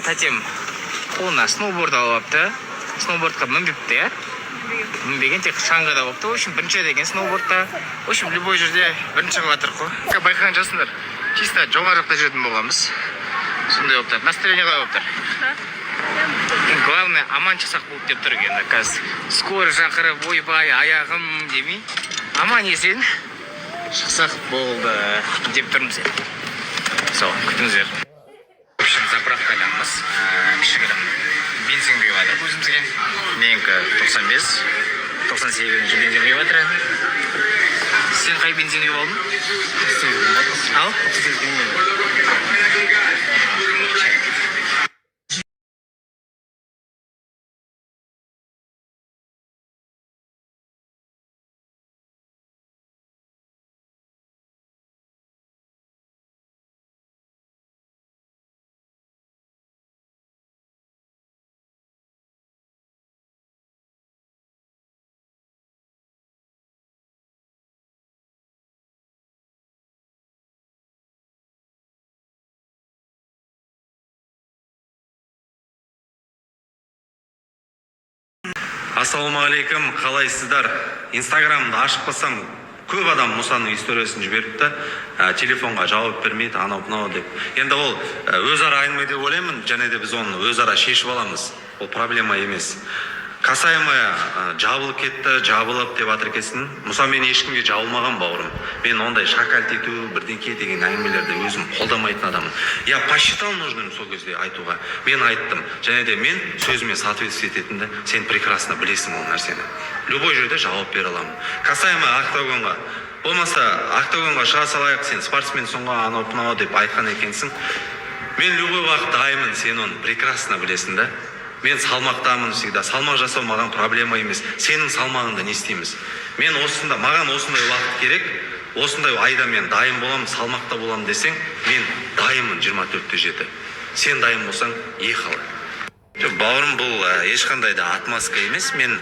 тәтем қолына сноуборд алыпты. Сноубордқа мінбепті, иә? Мінбеген тек шаңғыда болыпты. В общем, бірінші деген сноубордта. В общем, любой жерде бірінші қылатыр қой. Байқаған жасындар, чисто жоғарықта жүретін болғанбыз. Сондай болыптыр. Настроение қалай болыптыр? Главное, аман шықсақ болып деп тұр екен. Қазір скоро шақырып, ойбай, аяғым демей. Аман есен шықсақ болды деп тұрмыз. Сол, күтіңіздер. В общем, заправкадамыз. Кішігірім бензин құйып жатыр өзімізге. Менікі 95-98 бензин құйып жатыр. Сен қай бензин құйып алдың? Ал? Ассалаумағалейкум, қалайсыздар? Инстаграмды ашып қылсам, көп адам Мұсаның историясын жіберіпті, телефонға жауап бермейді, анау-мынау деп. Енді ол өзара айнымай деп ойлаймын, және де біз оны өзара шешіп аламыз. Ол проблема емес. Касаемая жабылып кетті, жабылып деп жатыр екенсің. Мұса, мен ешкімге жабылмаған бауырым. Мен ондай шакальтету, бірдеңке деген әңгімелерді өзім қолдамайтын адамын. Я посчитал нужным сол кезде айтуға. Мен айттым, және де мен сөзіме соответствовать ететінді, сен прекрасно білесің ол нәрсені. Любой жерде жауап бере аламын. Касаемая октагонға, болмаса октагонға шыға салайық, сен спортсмен соңға анау-мынау деп айтқан екенсің. Мен любой уақыт дайынмын, сен оны прекрасно білесің да. Мен салмақтамын всегда. Салмақ жасау маған проблема емес. Сенің салмағында не істейміз? Мен осында, маған осындай уақыт керек. Осындай айда мен дайын боламын, салмақта боламын десең, мен дайынмын 24/7. Сен дайын болсаң, ехала. Бауырым, бұл ешқандай да отмазка емес. Мен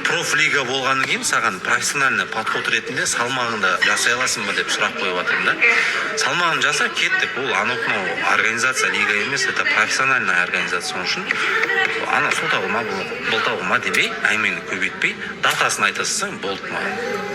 профлига болғаннан кейін саған профессиональный подход ретінде салмағында жасай аласың ба деп сұрақ қойып жатырмын да. Салмағын жаса, кеттік. Ол анау организация лига емес, это профессиональная организация үшін. Ана сол тауыма, бұл тауыма демей, әңгімені көбейтпей, датасын айтасың, болды маған.